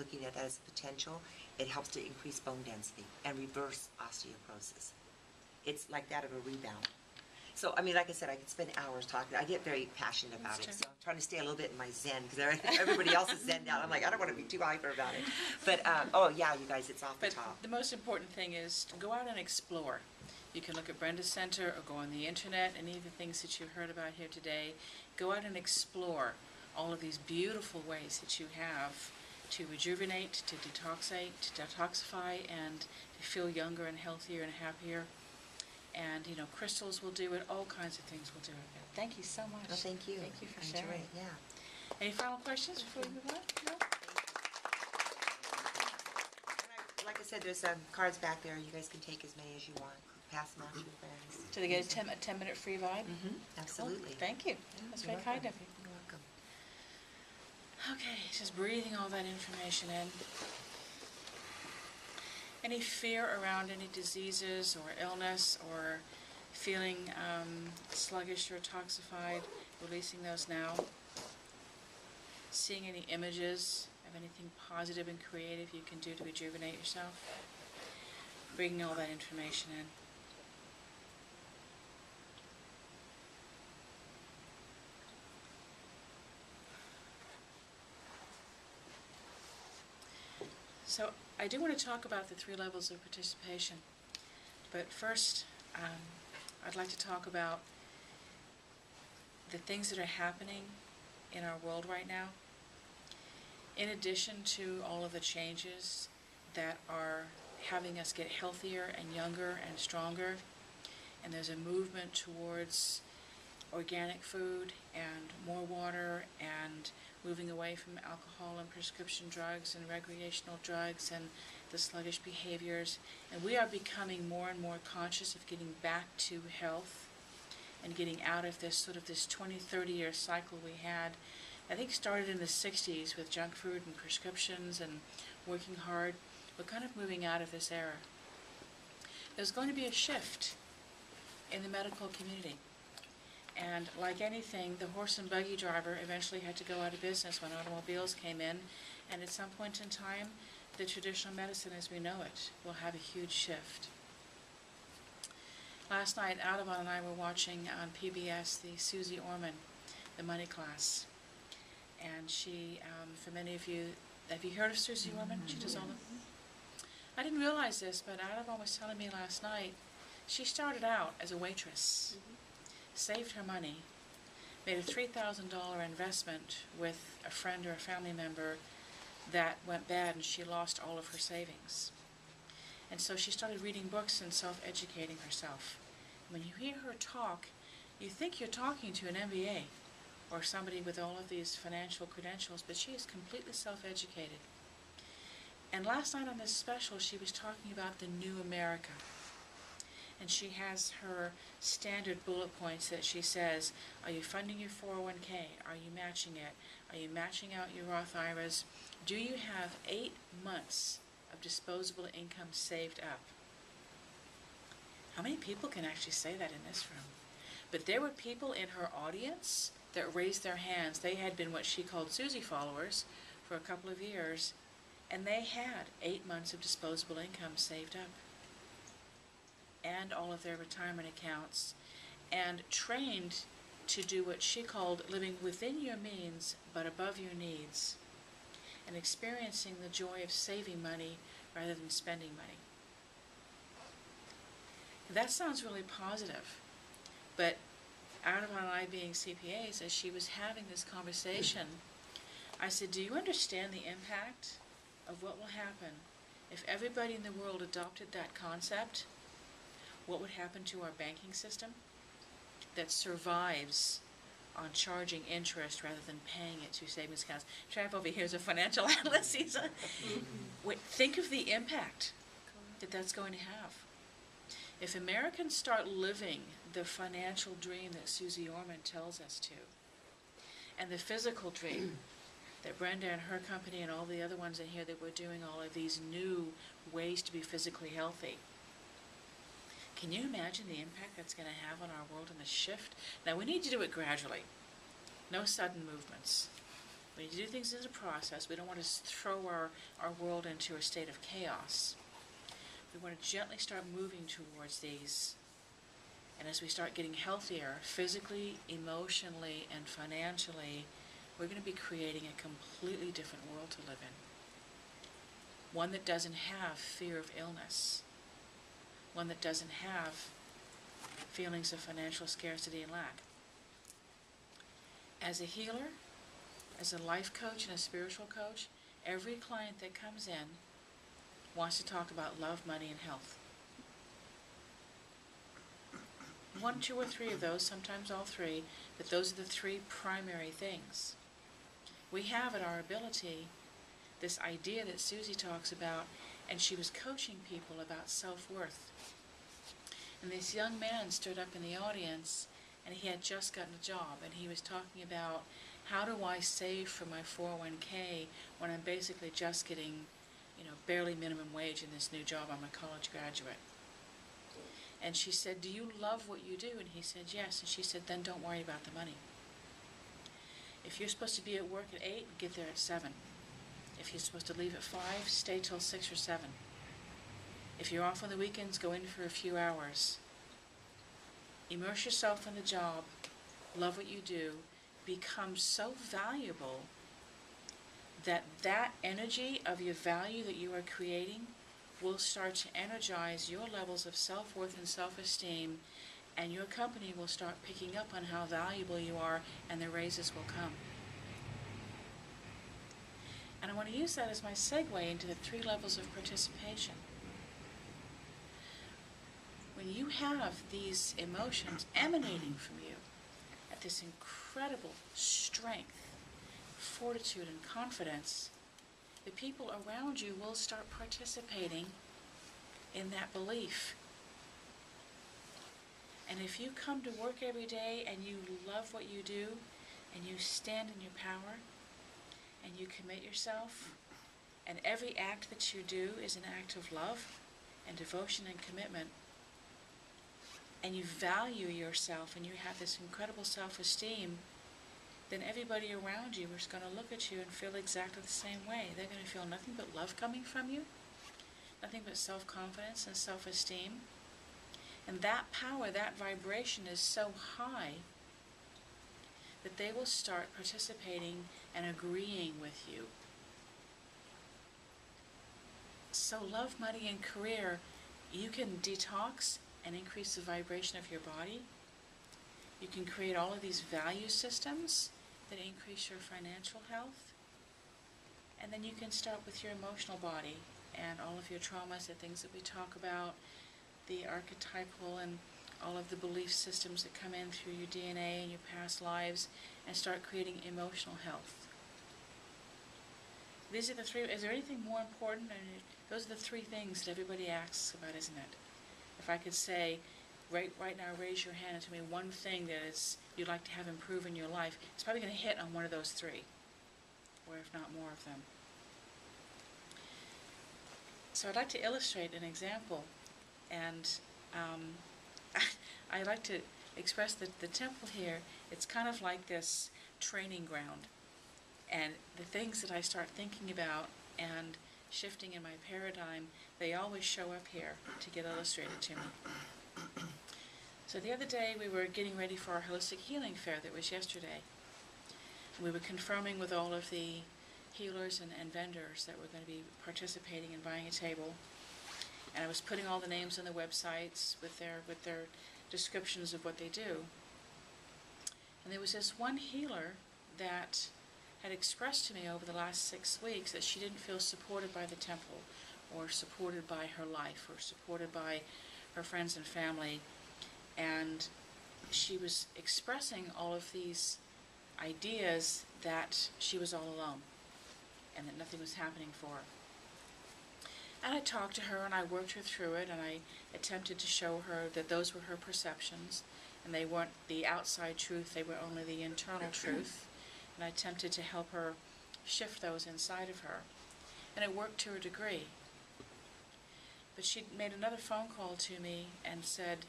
looking at that as a potential, it helps to increase bone density and reverse osteoporosis. It's like that of a rebound. So, I mean, like I said, I could spend hours talking. I get very passionate about it, so I'm trying to stay a little bit in my zen, because everybody else is zen out. I'm like, I don't want to be too hyper about it. But, oh yeah, you guys, it's off the top. But the most important thing is to go out and explore. You can look at Brenda Center or go on the internet, any of the things that you've heard about here today. Go out and explore all of these beautiful ways that you have to rejuvenate, to detoxify, and to feel younger and healthier and happier. And, you know, crystals will do it, all kinds of things will do it. But thank you so much. Well, thank you. Thank you for Enjoy sharing. it, yeah. Any final questions before we move on? No? And like I said, there's cards back there. You guys can take as many as you want. Pass them on to your friends. So they get a 10-minute free vibe? Mm-hmm. Absolutely. Cool. Thank you. That's very kind of you. You're welcome. Okay, just breathing all that information in. Any fear around any diseases or illness or feeling sluggish or toxified, releasing those now. Seeing any images of anything positive and creative you can do to rejuvenate yourself. Bringing all that information in. So I do want to talk about the 3 levels of participation, but first I'd like to talk about the things that are happening in our world right now. In addition to all of the changes that are having us get healthier and younger and stronger, and there's a movement towards organic food and more water and moving away from alcohol and prescription drugs and recreational drugs and the sluggish behaviors. And we are becoming more and more conscious of getting back to health and getting out of this sort of this 20, 30-year cycle we had. I think started in the 60s with junk food and prescriptions and working hard. We're kind of moving out of this era. There's going to be a shift in the medical community. And like anything, the horse and buggy driver eventually had to go out of business when automobiles came in. And at some point in time, the traditional medicine as we know it will have a huge shift. Last night, Audubon and I were watching on PBS the Susie Orman, the money class. And she, for many of you, have you heard of Susie Orman? She does all the... I didn't realize this, but Audubon was telling me last night, she started out as a waitress. Saved her money, made a $3,000 investment with a friend or a family member that went bad, and she lost all of her savings. And so she started reading books and self-educating herself. When you hear her talk, you think you're talking to an MBA or somebody with all of these financial credentials, but she is completely self-educated. And last night on this special, she was talking about the new America. And she has her standard bullet points that she says, are you funding your 401k? Are you matching it? Are you matching out your Roth IRAs? Do you have 8 months of disposable income saved up? How many people can actually say that in this room? But there were people in her audience that raised their hands. They had been what she called Susie followers for a couple of years, and they had 8 months of disposable income saved up, and all of their retirement accounts, and trained to do what she called living within your means but above your needs, and experiencing the joy of saving money rather than spending money. That sounds really positive, but Audubon and I being CPAs, as she was having this conversation, I said, do you understand the impact of what will happen if everybody in the world adopted that concept? What would happen to our banking system that survives on charging interest rather than paying it to savings accounts? Trav over here is a financial analyst. Think of the impact that that's going to have. If Americans start living the financial dream that Susie Orman tells us to, and the physical dream that Brenda and her company and all the other ones in here that we're doing all of these new ways to be physically healthy, can you imagine the impact that's going to have on our world and the shift? Now, we need to do it gradually. No sudden movements. We need to do things as a process. We don't want to throw our world into a state of chaos. We want to gently start moving towards these. And as we start getting healthier, physically, emotionally, and financially, we're going to be creating a completely different world to live in. One that doesn't have fear of illness. One that doesn't have feelings of financial scarcity and lack. As a healer, as a life coach and a spiritual coach, every client that comes in wants to talk about love, money, and health. One, two, or three of those, sometimes all three, but those are the three primary things. We have at our ability this idea that Susie talks about, and she was coaching people about self-worth. And this young man stood up in the audience, and he had just gotten a job, and he was talking about, how do I save for my 401k when I'm basically just getting, barely minimum wage in this new job? I'm a college graduate. And she said, do you love what you do? And he said, yes. And she said, then don't worry about the money. If you're supposed to be at work at 8, get there at 7. If you're supposed to leave at 5, stay till 6 or 7. If you're off on the weekends, go in for a few hours. Immerse yourself in the job, love what you do, become so valuable that that energy of your value that you are creating will start to energize your levels of self-worth and self-esteem, and your company will start picking up on how valuable you are, and the raises will come. And I want to use that as my segue into the 3 levels of participation. When you have these emotions emanating from you at this incredible strength, fortitude, and confidence, the people around you will start participating in that belief. And if you come to work every day and you love what you do, and you stand in your power, and you commit yourself, and every act that you do is an act of love and devotion and commitment, and you value yourself and you have this incredible self-esteem, then everybody around you is going to look at you and feel exactly the same way. They're going to feel nothing but love coming from you, nothing but self-confidence and self-esteem. And that power, that vibration is so high that they will start participating and agreeing with you. So love, money, and career, you can detox and increase the vibration of your body. You can create all of these value systems that increase your financial health. And then you can start with your emotional body and all of your traumas, the things that we talk about, the archetypal and all of the belief systems that come in through your DNA and your past lives, and start creating emotional health. These are the 3. Is there anything more important? Those are the 3 things that everybody asks about, isn't it? If I could say, right now, raise your hand and tell me one thing that you'd like to have improve in your life, it's probably going to hit on one of those 3, or if not more of them. So I'd like to illustrate an example, and I like to express that the temple here, it's kind of like this training ground, and the things that I start thinking about and shifting in my paradigm, they always show up here to get illustrated to me. So the other day we were getting ready for our holistic healing fair that was yesterday. We were confirming with all of the healers and vendors that were going to be participating and buying a table. And I was putting all the names on the websites with their descriptions of what they do. And there was this one healer that had expressed to me over the last 6 weeks that she didn't feel supported by the temple, or supported by her life, or supported by her friends and family. And she was expressing all of these ideas that she was all alone and that nothing was happening for her. And I talked to her and I worked her through it, and I attempted to show her that those were her perceptions and they weren't the outside truth, they were only the internal truth. And I attempted to help her shift those inside of her. And it worked to a degree. But she made another phone call to me and said,